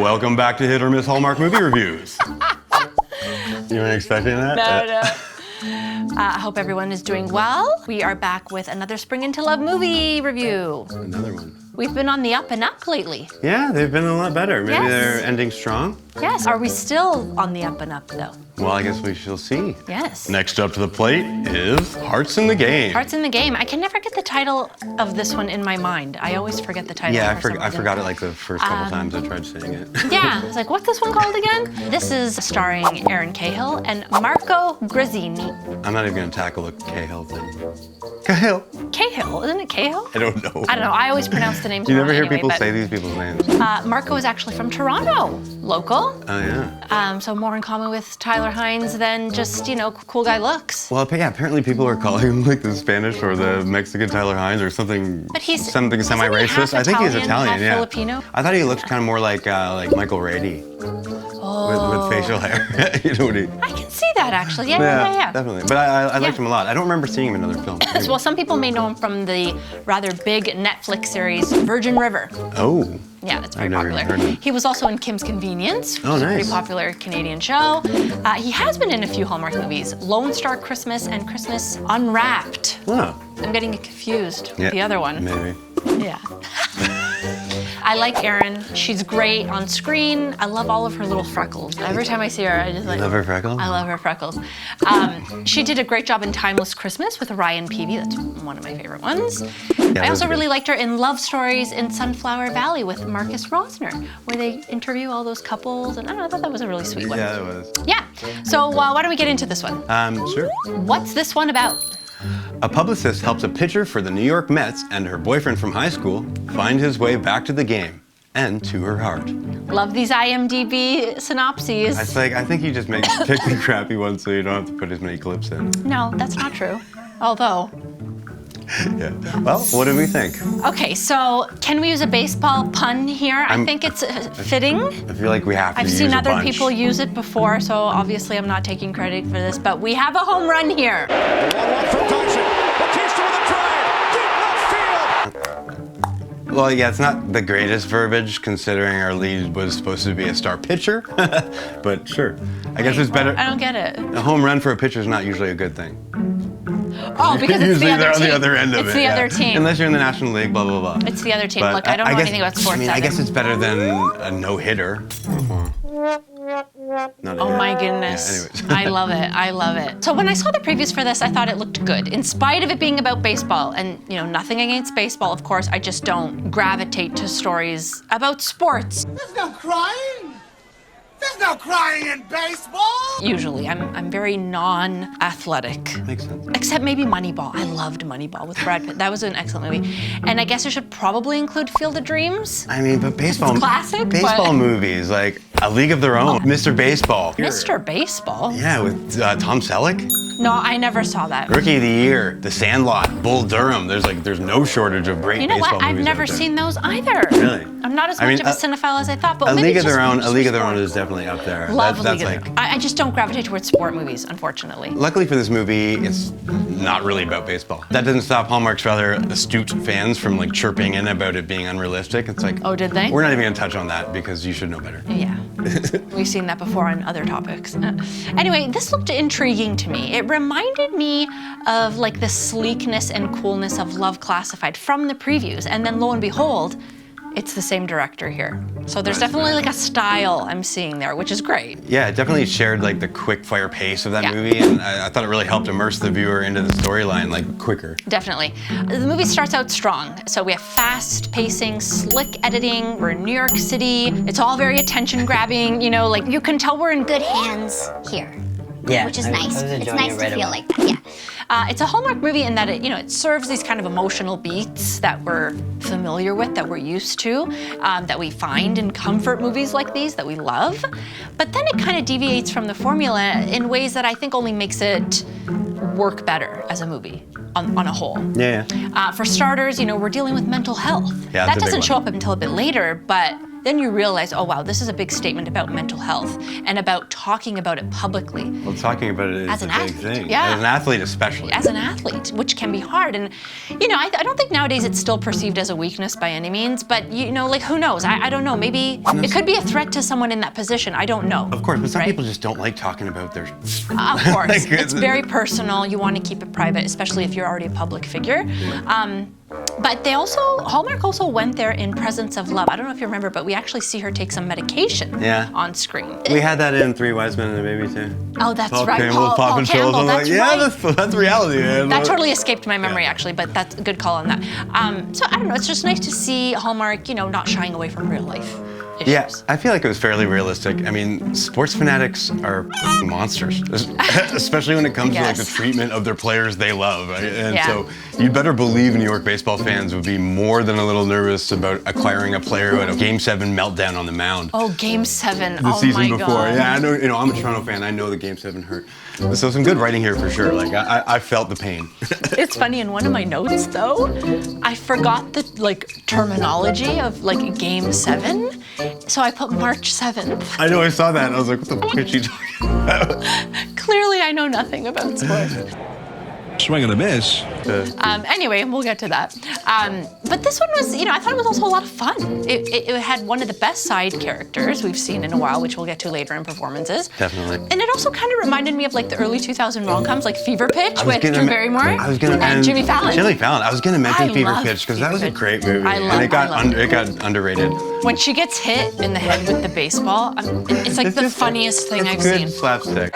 Welcome back to Hit or Miss Hallmark movie reviews. You weren't expecting that? No. I hope everyone is doing well. We are back with another Spring Into Love movie review. Another one. We've been on the up and up lately. Yeah, they've been a lot better. Maybe Yes. they're ending strong. Yes. Are we still on the up and up though? Well, I guess we shall see. Yes. Next up to the plate is Hearts in the Game. Hearts in the Game. I can never get the title of this one in my mind. I always forget the title. Yeah, for some I reason. forgot it like the first couple times I tried saying it. Yeah, I was like, what's this one called again? This is starring Erin Cahill and Marco Grazzini. I'm not even gonna tackle the Cahill thing. Cahill. Cahill, isn't it Cahill? I don't know. I don't know, I always pronounce the names You wrong never hear anyway, people but, say these people's names. Marco is actually from Toronto, local. Oh yeah. So more in common with Tyler Hines than just, cool guy looks. Well, yeah, apparently people are calling him like the Spanish or the Mexican Tyler Hines or something. But he's something isn't he semi-racist. half I think he's Italian, Italian, half yeah. Filipino? I thought he looked kind of more like Michael Rady with facial hair. You know what he? I can see that actually. Yeah. Definitely. But I liked him a lot. I don't remember seeing him in other films. Well, some people may know him from the rather big Netflix series Virgin River. Oh. Yeah, that's very I've never popular. even heard of it. He was also in Kim's Convenience, which Oh, is a nice. pretty popular Canadian show. He has been in a few Hallmark movies, Lone Star Christmas and Christmas Unwrapped. Oh. I'm getting it confused with Yeah, the other one. Maybe. Yeah. I like Erin. She's great on screen. I love all of her little freckles. Every time I see her, I just like... Love her freckles? I love her freckles. She did a great job in Timeless Christmas with Ryan Peavy. That's one of my favorite ones. I also really liked her in Love Stories in Sunflower Valley with Marcus Rosner, where they interview all those couples. And I don't know, I thought that was a really sweet one. Yeah, it was. Yeah. So why don't we get into this one? Sure. What's this one about? A publicist helps a pitcher for the New York Mets and her boyfriend from high school find his way back to the game and to her heart. Love these IMDb synopses. I think you just pick the crappy ones so you don't have to put as many clips in. No, that's not true. Although. Yeah. Well, what do we think? Okay, so can we use a baseball pun here? I think it's fitting. I feel like we have to I've use seen a other bunch. people use it before, so obviously I'm not taking credit for this, but we have a home run here. 1-1 for Dodson. Batista with a drive. Deep left field. Well, yeah, it's not the greatest verbiage considering our lead was supposed to be a star pitcher, but sure. I guess it's better. I don't get it. A home run for a pitcher is not usually a good thing. Oh, because it's Usually the other they're team. on the other end of it's it. the yeah. other team. Unless you're in the National League, blah, blah, blah. It's the other team. But Look, I don't know guess, anything about sports. I guess it's better than a no-hitter. Oh my goodness. Yeah, anyways. I love it. I love it. So when I saw the previews for this, I thought it looked good. In spite of it being about baseball, and nothing against baseball, of course, I just don't gravitate to stories about sports. There's no crying. There's no crying in baseball. Usually, I'm very non-athletic. Makes sense. Except maybe Moneyball. I loved Moneyball with Brad Pitt. That was an excellent movie. And I guess I should probably include Field of Dreams. I mean, but baseball. It's classic, Baseball but- movies, like A League of Their Own, Mr. Baseball. Mr. Baseball? Yeah, with Tom Selleck. No, I never saw that. Rookie of the Year, The Sandlot, Bull Durham. There's no shortage of great You know baseball what? I've movies never out there. seen those either. Really? I'm not as I much mean, of a cinephile as I thought, but A maybe League of just Their Own. A League of Their sport. Own is definitely up there. Love That's League of Their Own. I just don't gravitate towards sport movies, unfortunately. Luckily for this movie, it's not really about baseball. That doesn't stop Hallmark's rather astute fans from chirping in about it being unrealistic. It's like, Oh, did they? We're not even gonna touch on that because you should know better. Yeah. We've seen that before on other topics. Anyway, this looked intriguing to me. It reminded me of the sleekness and coolness of Love Classified from the previews, and then lo and behold, it's the same director here. So there's definitely a style I'm seeing there, which is great. Yeah, it definitely shared the quick fire pace of that Yeah. movie, and I thought it really helped immerse the viewer into the storyline quicker. Definitely. The movie starts out strong. So we have fast pacing, slick editing. We're in New York City. It's all very attention grabbing. You can tell we're in good hands here. Yeah, which is I nice. was It's enjoying nice it to right feel away. like that, yeah. It's a Hallmark movie in that it serves these kind of emotional beats that we're familiar with, that we're used to, that we find in comfort movies like these that we love. But then it kind of deviates from the formula in ways that I think only makes it work better as a movie on a whole. Yeah. For starters, we're dealing with mental health. Yeah, that that's a big doesn't one. show up until a bit later, but then you realize, oh wow, this is a big statement about mental health and about talking about it publicly. Well, talking about it is As a an big athlete, thing. yeah. As an athlete especially. As an athlete, which can be hard. And, you know, I don't think nowadays it's still perceived as a weakness by any means, but, you know, like, who knows? I don't know. Maybe it could be a threat to someone in that position. I don't know. Of course, but some right? people just don't like talking about their... Of course. Like, It's very personal. You want to keep it private, especially if you're already a public figure. But Hallmark also went there in presence of love. I don't know if you remember, but we actually see her take some medication on screen. We had that in Three Wise Men and a Baby too. Oh, that's Paul right. Campbell, Paul Campbell, that's right. Yeah, that's reality, man. That totally escaped my memory, actually, but that's a good call on that. So I don't know, it's just nice to see Hallmark, you know, not shying away from real life issues. Yeah, I feel like it was fairly realistic. I mean, sports fanatics are monsters, especially when it comes to like the treatment of their players they love. Right? And so you'd better believe New York baseball fans would be more than a little nervous about acquiring a player who had a Game 7 meltdown on the mound. Oh, Game 7. The season before. God. Yeah, I know. You know, I'm a Toronto fan. I know the Game 7 hurt. So some good writing here for sure. Like I felt the pain. It's funny, in one of my notes though, I forgot the like terminology of like Game 7. So I put March 7th. I know, I saw that and I was like, what the fuck is she talking about? Clearly I know nothing about sports. Swing and a miss. Anyway, we'll get to that. But this one was, you know, I thought it was also a lot of fun. It had one of the best side characters we've seen in a while, which we'll get to later in performances. Definitely. And it also kind of reminded me of like the early 2000 rom-coms, like Fever Pitch with Drew Barrymore and Jimmy Fallon. Jimmy Fallon. I was gonna mention Fever Pitch because that was a great movie. And it got underrated. When she gets hit in the head with the baseball, it's like the funniest thing I've seen. It's good slapstick.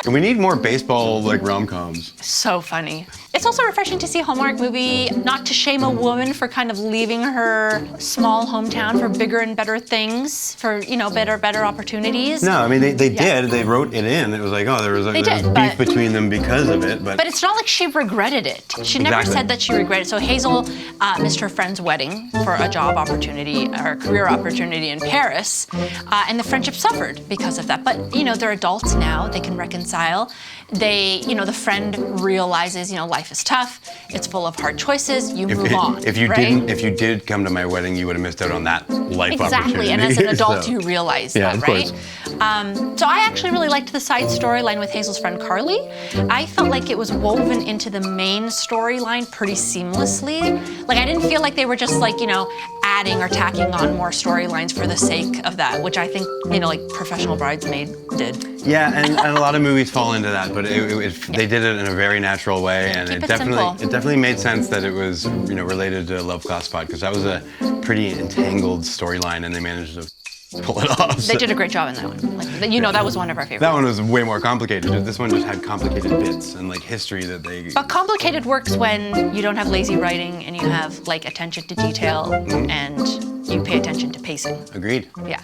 And we need more baseball like rom-coms. So funny. It's also refreshing to see a Hallmark movie not to shame a woman for kind of leaving her small hometown for bigger and better things, for, you know, better opportunities. No, I mean, they did. They wrote it in. It was like, oh, there was beef between them because of it. But it's not like she regretted it. She never said that she regretted it. So Hazel missed her friend's wedding for a job opportunity or a career opportunity in Paris, and the friendship suffered because of that. But, you know, they're adults now. They can reconcile. They, you know, the friend realizes, you know, life is tough. It's full of hard choices. You move on. If you did come to my wedding, you would have missed out on that life opportunity. Exactly, and as an adult, you realize that, right? Course. So I actually really liked the side storyline with Hazel's friend Carly. I felt like it was woven into the main storyline pretty seamlessly. Like I didn't feel like they were just like, you know, adding or tacking on more storylines for the sake of that, which I think, you know, like Professional Bridesmaid did. Yeah, and a lot of movies fall into that, but they did it in a very natural way, and it definitely made sense that it was, you know, related to Love Classified, because that was a pretty entangled storyline, and they managed to pull it off. They did a great job in that one. Like, you know, that was one of our favorites. That one was way more complicated. This one just had complicated bits and like history that they... But complicated works when you don't have lazy writing and you have like attention to detail and you pay attention to pacing. Agreed. Yeah.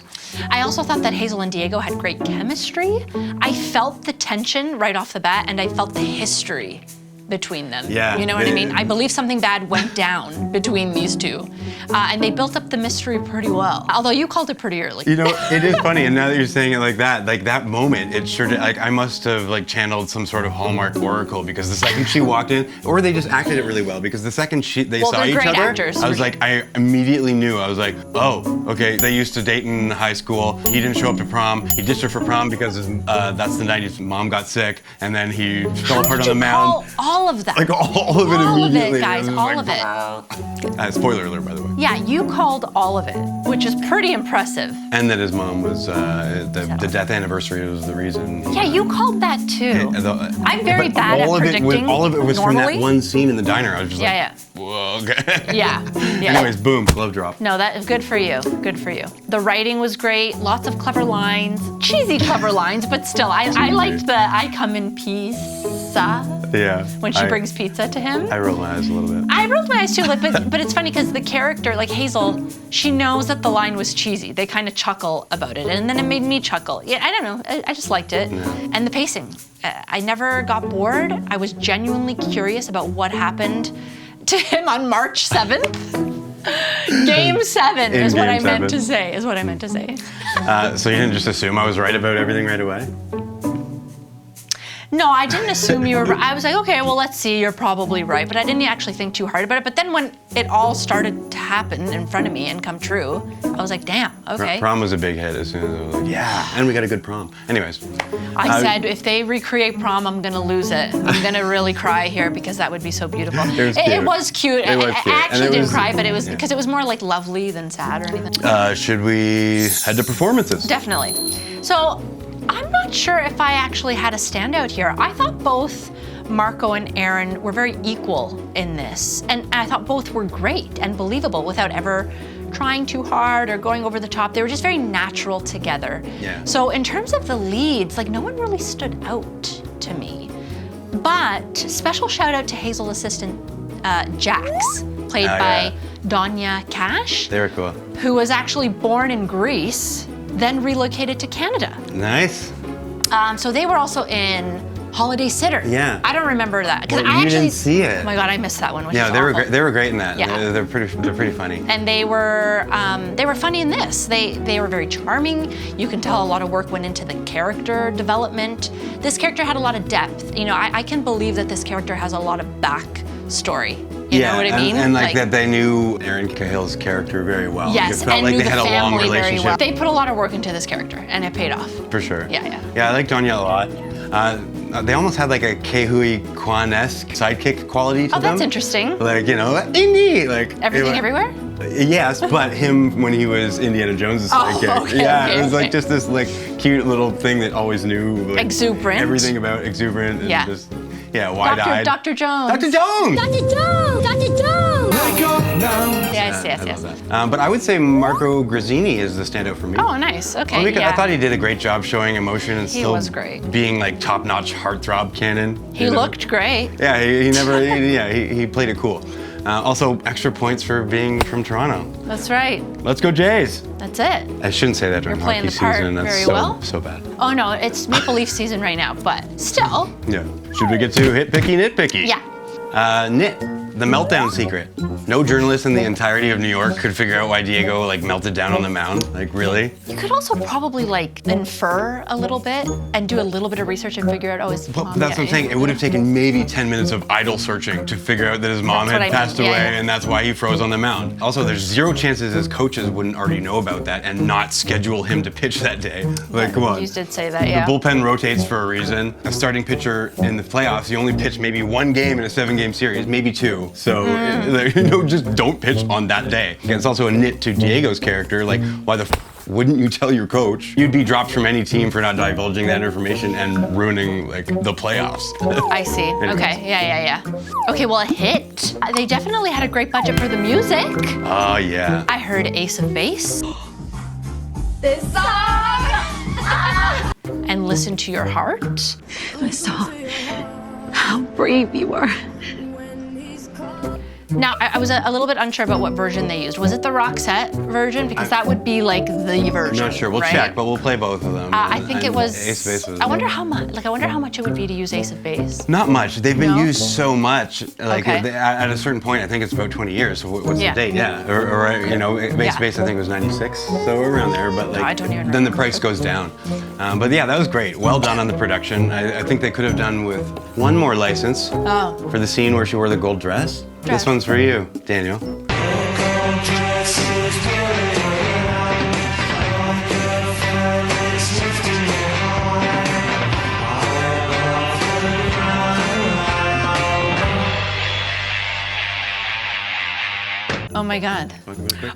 I also thought that Hazel and Diego had great chemistry. I felt the tension right off the bat, and I felt the history between them. Yeah. You know what I mean? I believe something bad went down between these two. And they built up the mystery pretty well. Although you called it pretty early. You know, it is funny, and now that you're saying it like that moment, it sure did, like I must have like channeled some sort of Hallmark oracle, because the second she walked in, or they just acted it really well, because the second they saw each other, actors. I was like, I immediately knew. I was like, oh, okay, they used to date in high school. He didn't show up to prom. He ditched her for prom because that's the night his mom got sick, and then he fell apart on the mound. All of that. Like all of it immediately. All of it, guys, all of it. Spoiler alert, by the way. Yeah, you called all of it, which is pretty impressive. And that his mom was, the death anniversary was the reason. Yeah, you called that too. I'm very bad at predicting. All of it was normally. from that one scene in the diner. I was just like, whoa, okay. Yeah. Anyways, boom, love drop. No, that is good for you. Good for you. The writing was great. Lots of clever lines. Cheesy clever lines, but still, I liked the I come in peace. Yeah. When she brings pizza to him. I rolled my eyes a little bit. I rolled my eyes too, like, but it's funny because the character, like Hazel, she knows that the line was cheesy. They kind of chuckle about it, and then it made me chuckle. Yeah, I don't know. I just liked it. Yeah. And the pacing. I never got bored. I was genuinely curious about what happened to him on March 7th. Game 7 is what I meant to say, So you didn't just assume I was right about everything right away? No, I didn't assume you were right. I was like, okay, well, let's see, you're probably right. But I didn't actually think too hard about it. But then when it all started to happen in front of me and come true, I was like, damn, okay. Prom was a big hit as soon as I was like, yeah, and we got a good prom. Anyways. I said, if they recreate prom, I'm gonna lose it. I'm gonna really cry here because that would be so beautiful. It was cute. It was cute. I actually didn't cry, but it was because it was more like lovely than sad or anything. Should we head to performances? Definitely. So I'm not sure if I actually had a standout here. I thought both Marco and Erin were very equal in this, and I thought both were great and believable without ever trying too hard or going over the top. They were just very natural together. Yeah. So in terms of the leads, like no one really stood out to me. But special shout out to Hazel's assistant, Jax, played by Donya Cash. They were cool. Who was actually born in Greece, then relocated to Canada. Nice. So they were also in Holiday Sitter. Yeah. I don't remember that because Well, you didn't see it. Oh my god, I missed that one. Which Yeah, is they were awful. great. They were great in that. Yeah. They're pretty funny. And they were funny in this. They were very charming. You can tell a lot of work went into the character development. This character had a lot of depth. You know, I can believe that this character has a lot of backstory. You know what I mean? And like that they knew Erin Cahill's character very well. Yes, It felt and like knew they the had a long family very relationship. well. They put a lot of work into this character, and it paid off. For sure. Yeah. Yeah, I like Donya a lot. They almost had like a Kehui Kwan-esque sidekick quality to Oh, them. that's interesting. Like, you know, Indy, like Everything, everywhere? Yes, but him when he was Indiana Jones' sidekick. okay, It was like just this like cute little thing that always knew like, Exuberant. everything about exuberant and just wide-eyed. Dr. Jones. Dr. Jones! Dr. Jones! Dr. Jones! Yes. I love that. But I would say Marco Grazzini is the standout for me. Oh, nice. Okay. Well, because yeah. I thought he did a great job showing emotion and He still was great. being like top-notch heartthrob canon. He looked great. Yeah, he never. he played it cool. Also, extra points for being from Toronto. That's right. Let's go Jays. That's it. I shouldn't say that during You're playing hockey the part season. That's very so well. so bad. Oh no, it's Maple Leaf season right now, but still. Yeah. Should we get to Hit Picky, Nit Picky? Yeah. Nit, the meltdown secret. No journalist in the entirety of New York could figure out why Diego like melted down on the mound. Like really? You could also probably like infer a little bit and do a little bit of research and figure out, oh, his Well, mom. that's what I'm saying. It would have taken maybe 10 minutes of idle searching to figure out that his mom That's had what I passed mean. away Yeah. and that's why he froze on the mound. Also, there's zero chances his coaches wouldn't already know about that and not schedule him to pitch that day. Like, come on. You did say that, yeah. The bullpen rotates for a reason. A starting pitcher in the playoffs, you only pitch maybe one game in a 7-game series, maybe 2. So, just don't pitch on that day. And it's also a nit to Diego's character. Like, why the wouldn't you tell your coach? You'd be dropped from any team for not divulging that information and ruining like the playoffs. I see. Okay. Yeah. Okay, well, a hit. They definitely had a great budget for the music. Oh, yeah. I heard Ace of Base. This song! And Listen to Your Heart. I saw how brave you are. Now, I was a little bit unsure about what version they used. Was it the Roxette version? Because that would be like the version. I'm not sure. We'll right? check, but we'll play both of them. I think it was. Ace of Base was. I wonder how much. Like, I wonder how much it would be to use Ace of Base. Not much. They've been No? used so much. Like Okay. at a certain point, I think it's about 20 years. So what's Yeah. the date? Yeah. Or you know, Base Yeah. Base I think was 96. So around there. But like I don't even then the remember. price goes down. But yeah, that was great. Well done on the production. I think they could have done with one more license Oh. for the scene where she wore the gold dress. Dress. This one's for you, Daniel. Oh my God.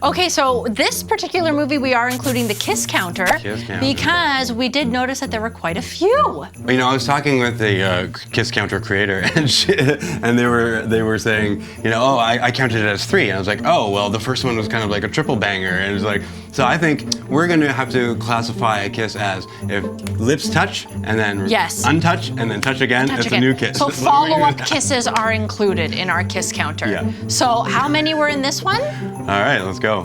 Okay, so this particular movie, we are including the kiss counter, Kiss counter. because we did notice that there were quite a few. You know, I was talking with the Kiss Counter creator, and they were saying, you know, oh, I counted it as 3, and I was like, oh, well, the first one was kind of like a triple banger, and it was like, so I think we're going to have to classify a kiss as if lips touch and then Yes. untouch and then touch again. Touch it's again. a new kiss. So follow-up kisses are included in our kiss counter. Yeah. So how many were in this one? All right, let's go.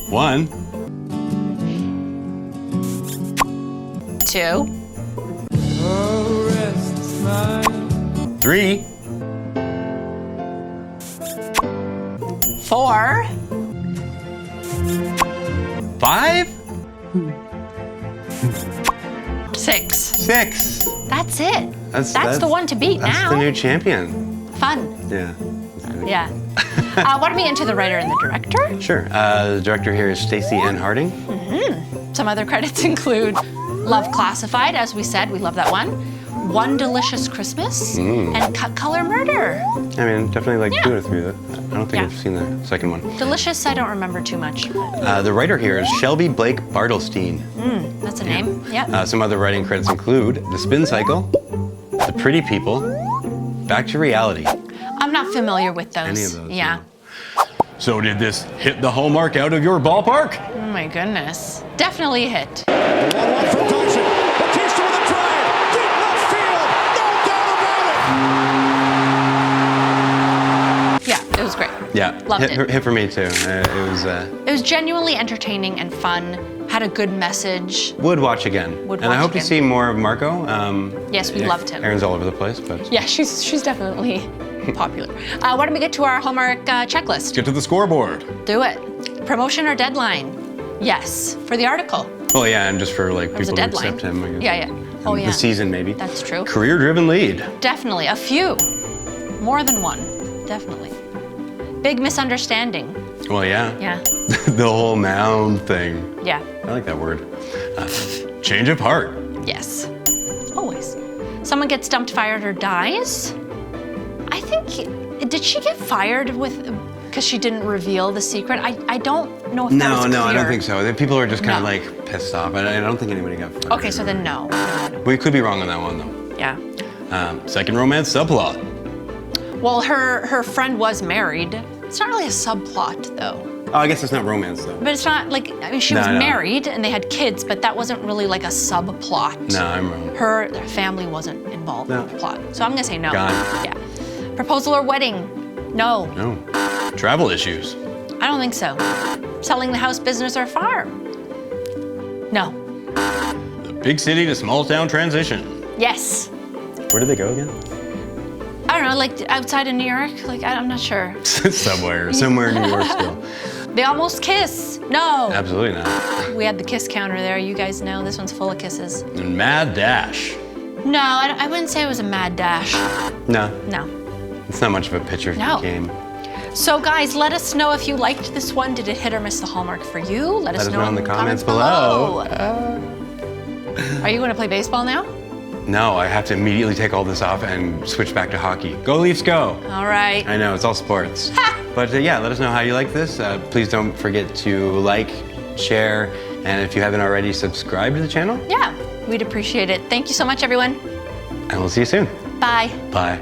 1, 2, 3, 4, 5, 6. 6. That's it. That's the one to beat that's now. That's the new champion. Fun. Yeah. Yeah. Why don't we get into the writer and the director? Sure. The director here is Stacey N. Harding. Some other credits include Love Classified, as we said, we love that one. One Delicious Christmas and Cut Color Murder. I mean, definitely like 2 out of 3 of that. I don't think I've seen the second one. Delicious, I don't remember too much. The writer here is Shelby Blake Bartelstein. That's a name. Yeah. Some other writing credits include The Spin Cycle, The Pretty People, Back to Reality. I'm not familiar with those. Any of those? Yeah. So did this hit the hallmark out of your ballpark? Oh my goodness. Definitely a hit. 1-1 for Dawson. Batista with a drive. Deep left field. No doubt about it. Yeah, it was great. Yeah, Loved it. Hit for me too. It was genuinely entertaining and fun. Had a good message. Would watch again. Would and watch I hope again. to see more of Marco. Yes, we loved him. Erin's all over the place, but Yeah, she's definitely popular. Why don't we get to our Hallmark checklist? let's get to the scoreboard. Do it. Promotion or deadline? Yes, for the article. Well, yeah, and just for like was a people who deadline. accept him, I guess. Yeah. Oh, And yeah. The season, maybe. That's true. Career-driven lead. Definitely. A few. More than one. Definitely. Big misunderstanding. Well, yeah. Yeah. The whole mound thing. Yeah. I like that word. Change of heart. Yes. Always. Someone gets dumped, fired, or dies. I think, did she get fired because she didn't reveal the secret? I don't know if that was clear. No, I don't think so. People are just kind of No. like pissed off. I don't think anybody got fired. Okay, so then no. We could be wrong on that one though. Yeah. Second romance subplot. Well, her friend was married. It's not really a subplot though. Oh, I guess it's not romance though. But it's not like, I mean, she was No. married and they had kids, but that wasn't really like a subplot. No, I'm wrong. Her family wasn't involved No. in the plot. So I'm gonna say no. Gone. Yeah. Proposal or wedding? No. No. Travel issues. I don't think so. Selling the house, business, or farm? No. The big city to small town transition. Yes. Where did they go again? I don't know, like outside of New York? Like, I'm not sure. Somewhere in New York still. They almost kiss. No. Absolutely not. We had the kiss counter there. You guys know this one's full of kisses. And Mad Dash. No, I wouldn't say it was a mad dash. No, No. it's not much of a picture No. game. So guys, let us know if you liked this one. Did it hit or miss the Hallmark for you? Let us know in the comments below. Are you going to play baseball now? No, I have to immediately take all this off and switch back to hockey. Go Leafs, go! All right. I know, it's all sports. But yeah, let us know how you like this. Please don't forget to like, share, and if you haven't already, subscribe to the channel. Yeah, we'd appreciate it. Thank you so much, everyone. And we'll see you soon. Bye. Bye.